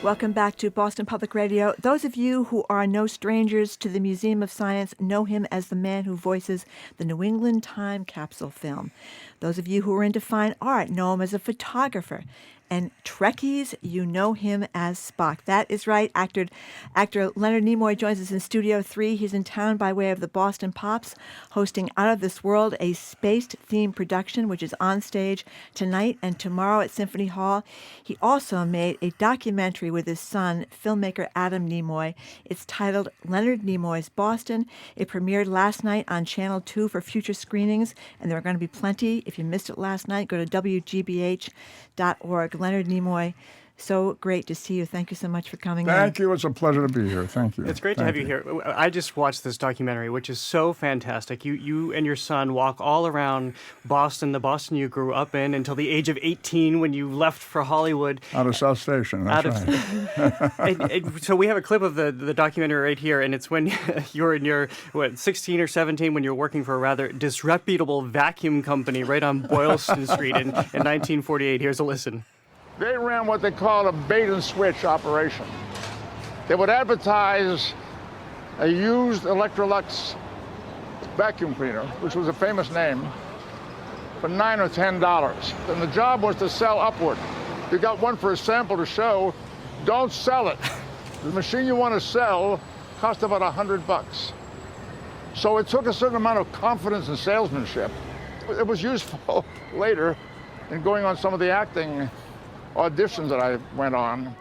Welcome back to Boston Public Radio. Those of you who are no strangers to the Museum of Science know him as the man who voices the New England Time capsule film. Those of you who are into fine art know him as a photographer. And Trekkies, you know him as Spock. That is right. Actor Leonard Nimoy joins us in Studio 3. He's in town by way of the Boston Pops, hosting Out of This World, a space-themed production, which is on stage tonight and tomorrow at Symphony Hall. He also made a documentary with his son, filmmaker Adam Nimoy. It's titled Leonard Nimoy's Boston. It premiered last night on Channel 2 for future screenings, and there are going to be plenty. If you missed it last night, go to WGBH.org. Leonard Nimoy, so great to see you. Thank you so much for coming in. Thank you. It's a pleasure to be here. Thank you. It's great to have you here. I just watched this documentary, which is so fantastic. You and your son walk all around Boston, the Boston you grew up in, until the age of 18 when you left for Hollywood. Out of South Station, that's right. So we have a clip of the documentary right here, and it's when you're in your, 16 or 17, when you're working for a rather disreputable vacuum company right on Boylston Street in 1948. Here's a listen. They ran what they called a bait and switch operation. They would advertise a used Electrolux vacuum cleaner, which was a famous name, for $9 or $10. And the job was to sell upward. You got one for a sample to show, don't sell it. The machine you want to sell cost about $100. So it took a certain amount of confidence and salesmanship. It was useful later in going on some of the acting auditions that I went on.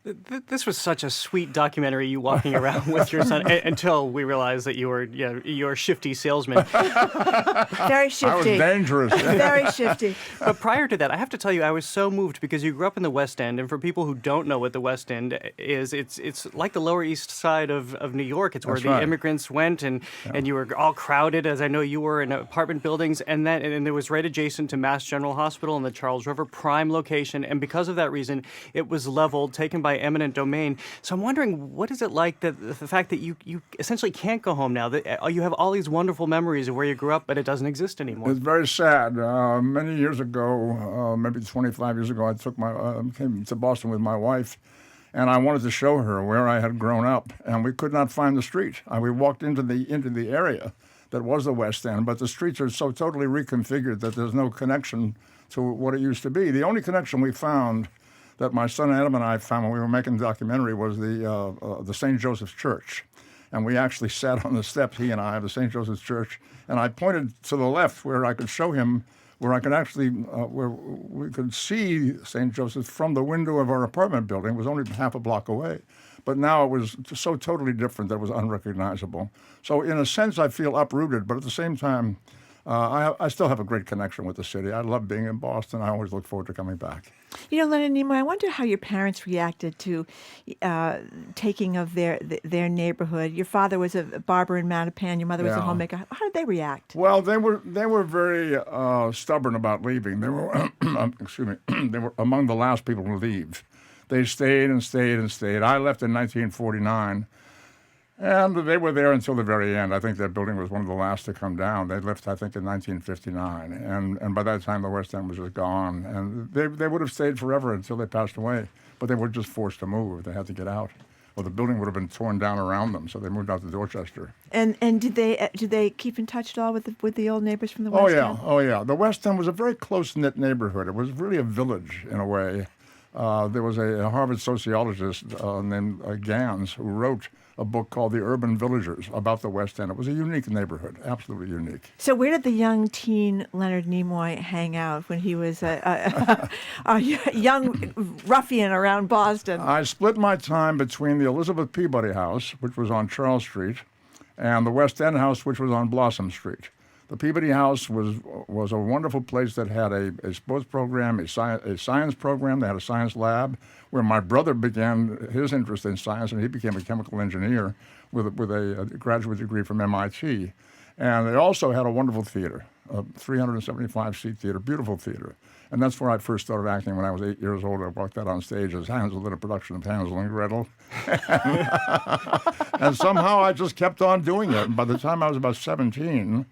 This was such a sweet documentary, you walking around with your son, until we realized that you're a shifty salesman. Very shifty. I was dangerous. Very shifty. But prior to that, I have to tell you, I was so moved because you grew up in the West End, and for people who don't know what the West End is, it's like the Lower East Side of New York. It's where That's the right. immigrants went, and you were all crowded, as I know you were, in apartment buildings, and it was right adjacent to Mass General Hospital and the Charles River, prime location, and because of that reason, it was leveled, taken by eminent domain. So I'm wondering, what is it like that the fact that you essentially can't go home now, that you have all these wonderful memories of where you grew up, but it doesn't exist anymore? It's very sad. Many years ago, maybe 25 years ago, I came to Boston with my wife, and I wanted to show her where I had grown up, and we could not find the street. We walked into the area that was the West End, but the streets are so totally reconfigured that there's no connection to what it used to be. The only connection we found that my son Adam and I found when we were making the documentary was the St. Joseph's Church. And we actually sat on the steps, he and I, of the St. Joseph's Church, and I pointed to the left where I could show him, where I could actually, where we could see St. Joseph's from the window of our apartment building. It was only half a block away. But now it was so totally different that it was unrecognizable. So in a sense, I feel uprooted, but at the same time, I still have a great connection with the city. I love being in Boston. I always look forward to coming back. You know, Leonard Nimoy, I wonder how your parents reacted to taking of their neighborhood. Your father was a barber in Mattapan. Your mother was a homemaker. How did they react? Well, they were very stubborn about leaving. They were, they were among the last people to leave. They stayed and stayed and stayed. I left in 1949. And they were there until the very end. I think that building was one of the last to come down. They left, I think, in 1959. And by that time, the West End was just gone. And they would have stayed forever until they passed away. But they were just forced to move. They had to get out. Or the building would have been torn down around them. So they moved out to Dorchester. And did they keep in touch at all with the old neighbors from the West End? Oh, yeah. The West End was a very close-knit neighborhood. It was really a village, in a way. There was a Harvard sociologist named Gans who wrote a book called The Urban Villagers about the West End. It was a unique neighborhood, absolutely unique. So where did the young teen Leonard Nimoy hang out when he was a young ruffian around Boston? I split my time between the Elizabeth Peabody House, which was on Charles Street, and the West End House, which was on Blossom Street. The Peabody House was a wonderful place that had a sports program, a science program. They had a science lab where my brother began his interest in science, and he became a chemical engineer with a graduate degree from MIT. And they also had a wonderful theater, a 375-seat theater, beautiful theater. And that's where I first started acting when I was 8 years old. I walked out on stage as Hansel in a production of Hansel and Gretel. And somehow I just kept on doing it. And by the time I was about 17,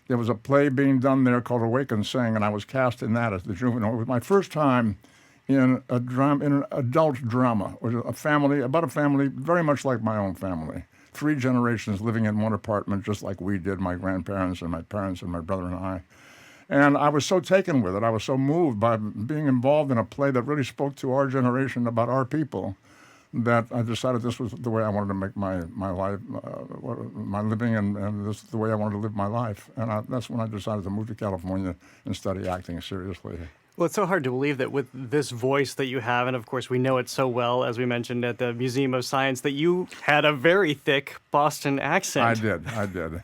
there was a play being done there called Awake and Sing, and I was cast in that as the juvenile. It was my first time in an adult drama, or about a family very much like my own family. 3 generations living in one apartment, just like we did, my grandparents and my parents and my brother and I. And I was so taken with it. I was so moved by being involved in a play that really spoke to our generation about our people, that I decided this was the way I wanted to make my life, my living, and this is the way I wanted to live my life. And that's when I decided to move to California and study acting seriously. Well, it's so hard to believe that with this voice that you have, and of course we know it so well, as we mentioned at the Museum of Science, that you had a very thick Boston accent. I did.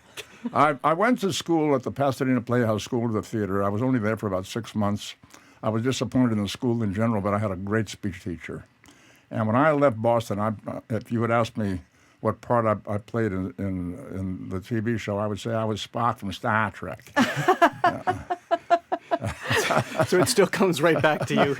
I went to school at the Pasadena Playhouse School of the Theater. I was only there for about 6 months. I was disappointed in the school in general, but I had a great speech teacher. And when I left Boston, if you had asked me what part I played in the TV show, I would say I was Spock from Star Trek. So it still comes right back to you.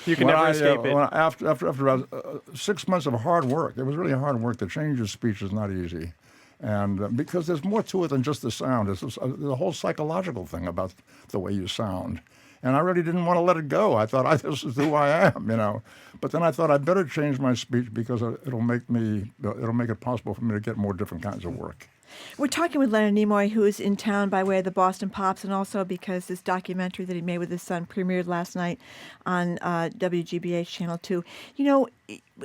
You can never escape it. After about 6 months of hard work, it was really hard work. To change your speech is not easy. And because there's more to it than just the sound. There's a whole psychological thing about the way you sound. And I really didn't want to let it go. I thought, this is who I am, But then I thought I'd better change my speech because it'll make it possible for me to get more different kinds of work. We're talking with Leonard Nimoy, who is in town by way of the Boston Pops, and also because this documentary that he made with his son premiered last night on WGBH Channel 2.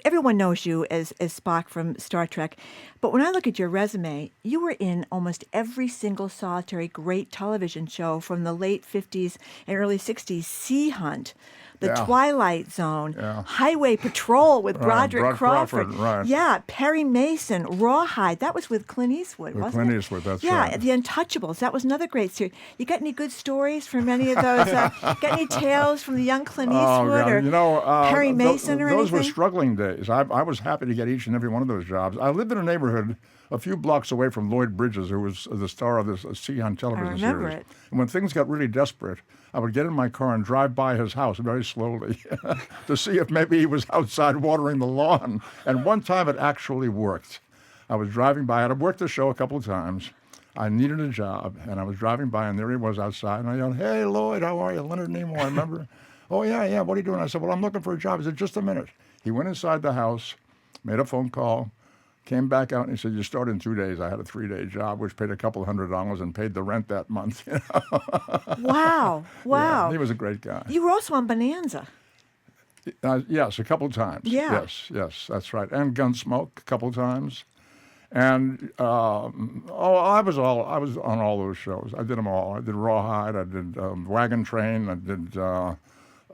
Everyone knows you as Spock from Star Trek, but when I look at your resume, you were in almost every single solitary great television show from the late 50s and early 60s. Sea Hunt, The Twilight Zone, Highway Patrol with Broderick Crawford. Right. Yeah, Perry Mason, Rawhide. That was with Clint Eastwood, wasn't it? Clint Eastwood, that's right. right. The Untouchables. That was another great series. You got any good stories from any of those? Got any tales from the young Clint Eastwood or Perry Mason or anything? Those were struggling days. I was happy to get each and every one of those jobs. I lived in a neighborhood a few blocks away from Lloyd Bridges, who was the star of this Sea Hunt television series. I remember it. And when things got really desperate, I would get in my car and drive by his house very slowly to see if maybe he was outside watering the lawn. And one time it actually worked. I was driving by. I had worked the show a couple of times. I needed a job, and I was driving by, and there he was outside. And I yelled, "Hey, Lloyd, how are you? Leonard Nimoy, remember?" "Oh, yeah, what are you doing?" I said, "Well, I'm looking for a job." He said, "Just a minute." He went inside the house, made a phone call, came back out, and he said, "You start in 2 days." I had a 3-day job, which paid a couple $100 and paid the rent that month. Wow. Yeah, he was a great guy. You were also on Bonanza. Yes, a couple of times. Yeah. Yes, that's right. And Gunsmoke a couple of times. And I was on all those shows. I did them all. I did Rawhide. I did Wagon Train. I did.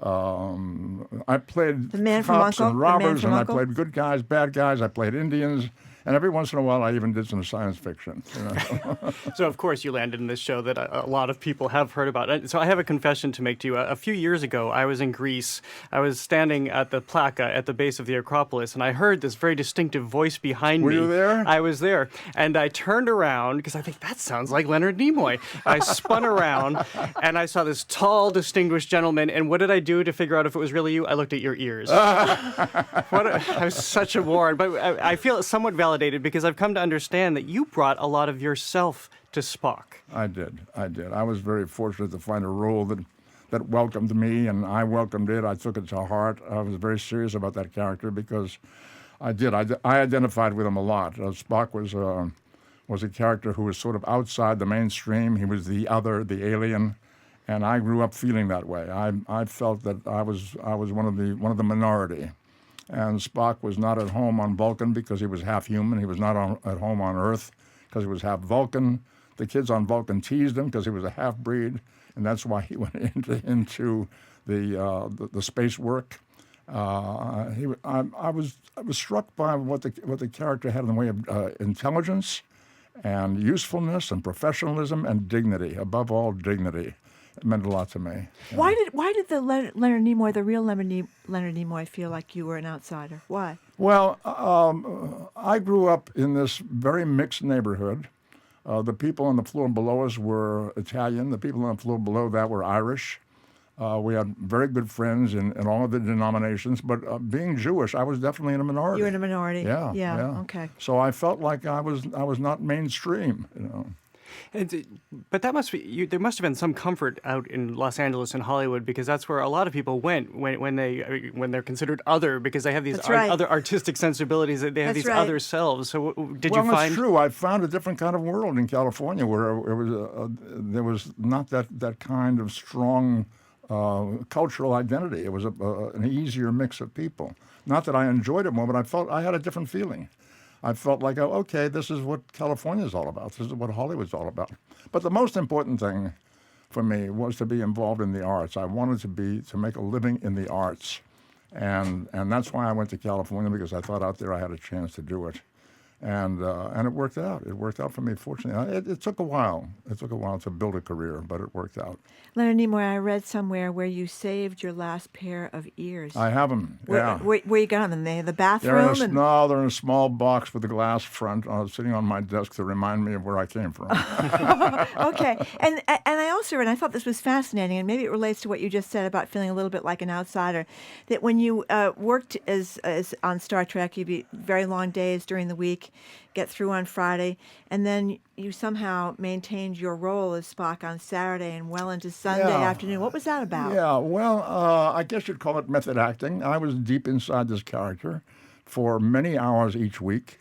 I played The Man from cops Uncle? and The Man robbers, from and Uncle? I played good guys, bad guys. I played Indians. And every once in a while, I even did some science fiction. So, of course, you landed in this show that a lot of people have heard about. So I have a confession to make to you. A few years ago, I was in Greece. I was standing at the Plaka at the base of the Acropolis, and I heard this very distinctive voice behind me. Were you there? I was there. And I turned around, because I think that sounds like Leonard Nimoy. I spun around, and I saw this tall, distinguished gentleman. And what did I do to figure out if it was really you? I looked at your ears. I was such a moron. But I feel somewhat validated, because I've come to understand that you brought a lot of yourself to Spock. I did. I was very fortunate to find a role that welcomed me, and I welcomed it. I took it to heart. I was very serious about that character because I identified with him a lot. Spock was a character who was sort of outside the mainstream. He was the other, the alien, and I grew up feeling that way. I felt that I was one of the minority. And Spock was not at home on Vulcan because he was half human. He was not at home on Earth because he was half Vulcan. The kids on Vulcan teased him because he was a half-breed, and that's why he went into the space work. I was struck by what the character had in the way of intelligence and usefulness and professionalism and dignity. Above all, dignity. It meant a lot to me. Why did the Leonard Nimoy, the real Leonard Nimoy, feel like you were an outsider? Why? Well, I grew up in this very mixed neighborhood. The people on the floor below us were Italian. The people on the floor below that were Irish. We had very good friends in all of the denominations. But being Jewish, I was definitely in a minority. You were in a minority. Yeah. Okay. So I felt like I was not mainstream. But that must be there must have been some comfort out in Los Angeles and Hollywood, because that's where a lot of people went when they're considered other, because they have these That's right. other artistic sensibilities, that they have That's these right. other selves. So did Well, you find? it's true. I found a different kind of world in California where it was there was not that kind of strong cultural identity. It was an easier mix of people. Not that I enjoyed it more, but I felt I had a different feeling. I felt like, oh, okay, this is what California is all about. This is what Hollywood's all about. But the most important thing for me was to be involved in the arts. I wanted to make a living in the arts. And that's why I went to California, because I thought out there I had a chance to do it. And it worked out. It worked out for me, fortunately. It took a while. It took a while to build a career, but it worked out. Leonard Nimoy, I read somewhere where you saved your last pair of ears. I have them, yeah. Where you got them? In the bathroom? They're in a small box with a glass front, sitting on my desk to remind me of where I came from. Okay. And I also read, I thought this was fascinating, and maybe it relates to what you just said about feeling a little bit like an outsider, that when you worked as on Star Trek, you'd be very long days during the week, get through on Friday, and then you somehow maintained your role as Spock on Saturday and well into Sunday afternoon. What was that about? Yeah, well, I guess you'd call it method acting. I was deep inside this character for many hours each week,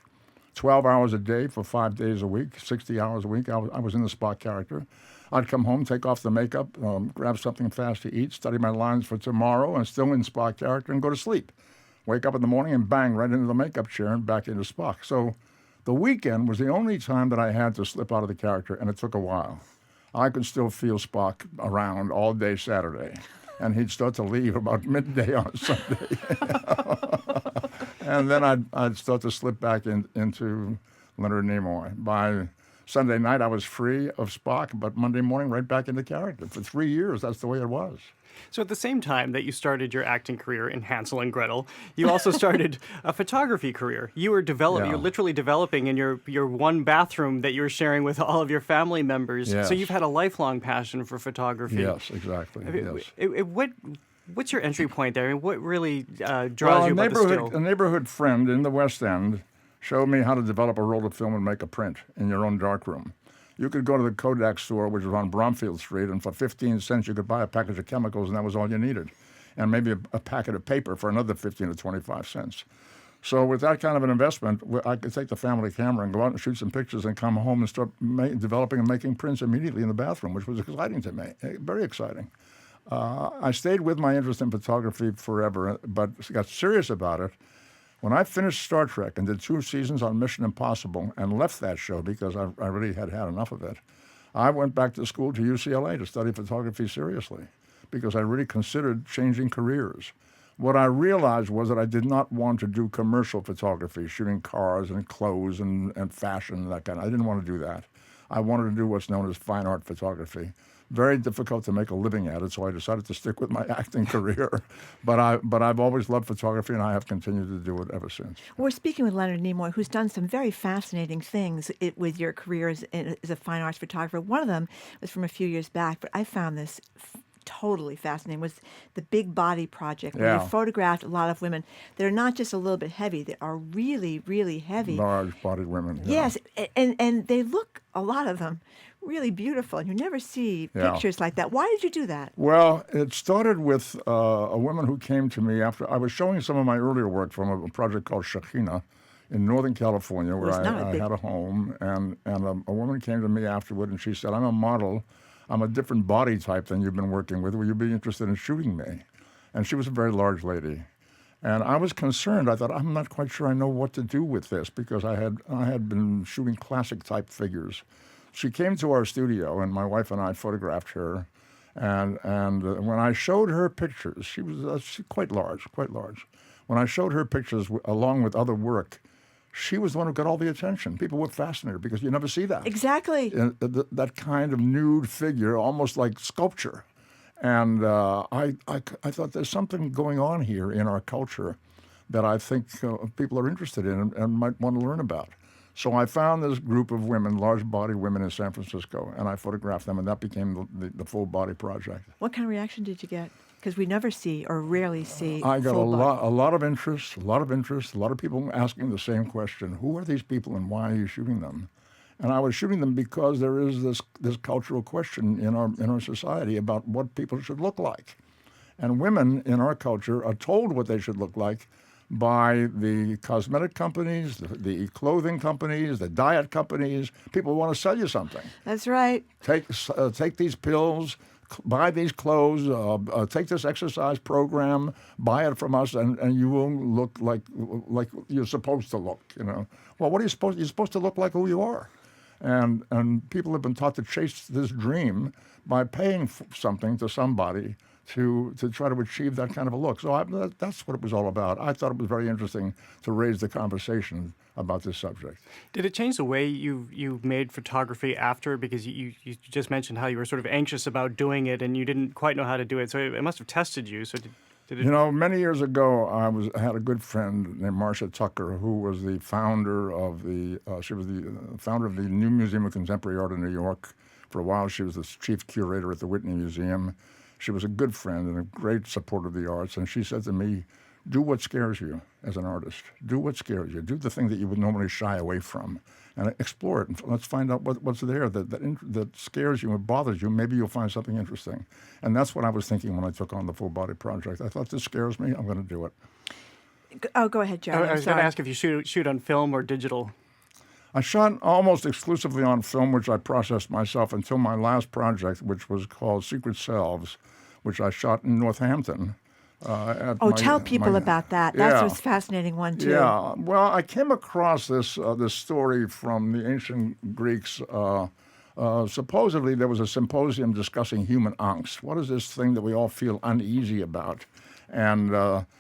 12 hours a day for 5 days a week, 60 hours a week. I was in the Spock character. I'd come home, take off the makeup, grab something fast to eat, study my lines for tomorrow, and still in Spock character, and go to sleep. Wake up in the morning and bang, right into the makeup chair and back into Spock. So the weekend was the only time that I had to slip out of the character, and it took a while. I could still feel Spock around all day Saturday, and he'd start to leave about midday on Sunday. And then I'd start to slip back into Leonard Nimoy. By Sunday night, I was free of Spock, but Monday morning, right back into character. For 3 years, that's the way it was. So at the same time that you started your acting career in Hansel and Gretel, you also started a photography career. You were Yeah. You're literally developing in your one bathroom that you were sharing with all of your family members. Yes. So you've had a lifelong passion for photography. Yes, exactly. Yes. What's your entry point there? I mean, what really draws you about the still? A neighborhood friend in the West End showed me how to develop a roll of film and make a print in your own darkroom. You could go to the Kodak store, which was on Bromfield Street, and for 15 cents you could buy a package of chemicals, and that was all you needed. And maybe a packet of paper for another 15 to 25 cents. So with that kind of an investment, I could take the family camera and go out and shoot some pictures and come home and start developing and making prints immediately in the bathroom, which was exciting to me, very exciting. I stayed with my interest in photography forever, but got serious about it when I finished Star Trek and did 2 seasons on Mission Impossible and left that show because I really had enough of it. I went back to school to UCLA to study photography seriously because I really considered changing careers. What I realized was that I did not want to do commercial photography, shooting cars and clothes and fashion and that kind of. I didn't want to do that. I wanted to do what's known as fine art photography. Very difficult to make a living at it, so I decided to stick with my acting career. But I've always loved photography, and I have continued to do it ever since. We're speaking with Leonard Nimoy, who's done some very fascinating things with your career as a fine arts photographer. One of them was from a few years back, but I found this totally fascinating, was the Big Body Project, where you photographed a lot of women that are not just a little bit heavy, they are really, really heavy. Large-bodied women. Yeah. Yes, and they look, a lot of them, really beautiful, and you never see pictures like that. Why did you do that? Well, it started with a woman who came to me after I was showing some of my earlier work from a project called Shekhinah in Northern California, where I had a home, and a woman came to me afterward, and she said, "I'm a model. I'm a different body type than you've been working with. Will you be interested in shooting me?" And she was a very large lady. And I was concerned. I thought, I'm not quite sure I know what to do with this because I had been shooting classic type figures. She came to our studio, and my wife and I photographed her. And when I showed her pictures, she was quite large. When I showed her pictures along with other work, she was the one who got all the attention. People were fascinated because you never see that. Exactly. That kind of nude figure, almost like sculpture. And I thought there's something going on here in our culture that I think people are interested in and might want to learn about. So I found this group of women, large-bodied women in San Francisco, and I photographed them, and that became the Full Body Project. What kind of reaction did you get? Because we never see or rarely see I got full body. a lot of interest, a lot of people asking the same question: who are these people and why are you shooting them? And I was shooting them because there is this cultural question in our society about what people should look like. And women in our culture are told what they should look like by the cosmetic companies, the clothing companies, the diet companies. People want to sell you something. That's right. Take these pills, buy these clothes, take this exercise program, buy it from us, and you will look like you're supposed to look. Well, what are you supposed? You're supposed to look like who you are, and people have been taught to chase this dream by paying something to somebody to try to achieve that kind of a look. So that's what it was all about. I thought it was very interesting to raise the conversation about this subject. Did it change the way you made photography after? Because you just mentioned how you were sort of anxious about doing it and you didn't quite know how to do it. So it must have tested you. So did it... Many years ago, I had a good friend named Marcia Tucker, who was the founder of she was the founder of the New Museum of Contemporary Art in New York. For a while, she was the chief curator at the Whitney Museum. She was a good friend and a great supporter of the arts, and she said to me, do what scares you as an artist. Do what scares you. Do the thing that you would normally shy away from, and explore it. And let's find out what's there that scares you and bothers you. Maybe you'll find something interesting. And that's what I was thinking when I took on the Full Body Project. I thought, this scares me. I'm going to do it. Oh, go ahead, Jerry. I was going to ask if you shoot on film or digital. I shot almost exclusively on film, which I processed myself until my last project, which was called Secret Selves, which I shot in Northampton. Tell people about that. That was a fascinating one, too. Yeah. Well, I came across this story from the ancient Greeks. Supposedly, there was a symposium discussing human angst. What is this thing that we all feel uneasy about? And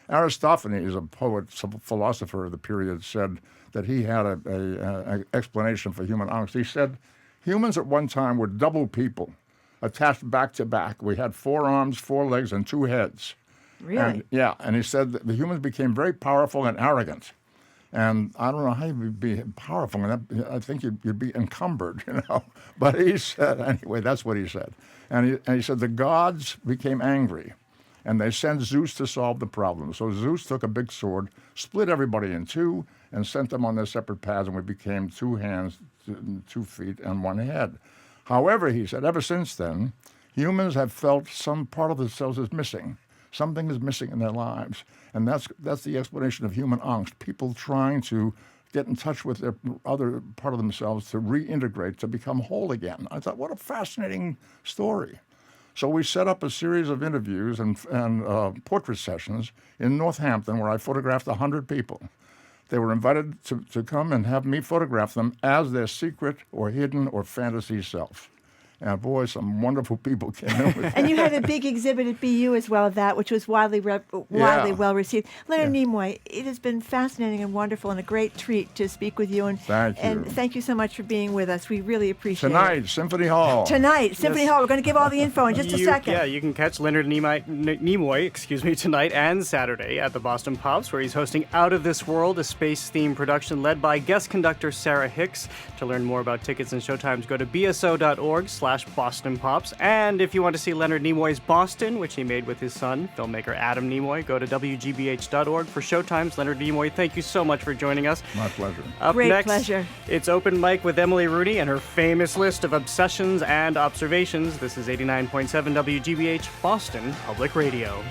Aristophanes, a poet, philosopher of the period, said that he had an explanation for human angst. He said, humans at one time were double people, attached back to back. We had 4 arms, 4 legs, and 2 heads. Really? And he said that the humans became very powerful and arrogant. And I don't know how you'd be powerful, and I think you'd be encumbered, But he said, anyway, that's what he said. And he said the gods became angry, and they sent Zeus to solve the problem. So Zeus took a big sword, split everybody in 2, and sent them on their separate paths, and we became 2 hands, 2 feet, and 1 head. However, he said, ever since then, humans have felt some part of themselves is missing. Something is missing in their lives. And that's the explanation of human angst, people trying to get in touch with their other part of themselves to reintegrate, to become whole again. I thought, what a fascinating story. So we set up a series of interviews and portrait sessions in Northampton where I photographed 100 people. They were invited to come and have me photograph them as their secret or hidden or fantasy self. And boy, some wonderful people came in with And you had a big exhibit at BU as well of that, which was widely well received. Leonard Nimoy, it has been fascinating and wonderful and a great treat to speak with you. And thank you so much for being with us. We really appreciate it. Tonight, Symphony Hall. Symphony Hall. We're going to give all the info in just a second. Yeah, you can catch Leonard Nimoy, tonight and Saturday at the Boston Pops, where he's hosting Out of This World, a space-themed production led by guest conductor Sarah Hicks. To learn more about tickets and showtimes, go to bso.org/Boston Pops. And if you want to see Leonard Nimoy's Boston, which he made with his son, filmmaker Adam Nimoy, go to wgbh.org for showtimes. Leonard Nimoy, thank you so much for joining us. My pleasure. Up Great next, pleasure. It's Open Mic with Emily Rooney and her famous list of obsessions and observations. This is 89.7 WGBH Boston Public Radio.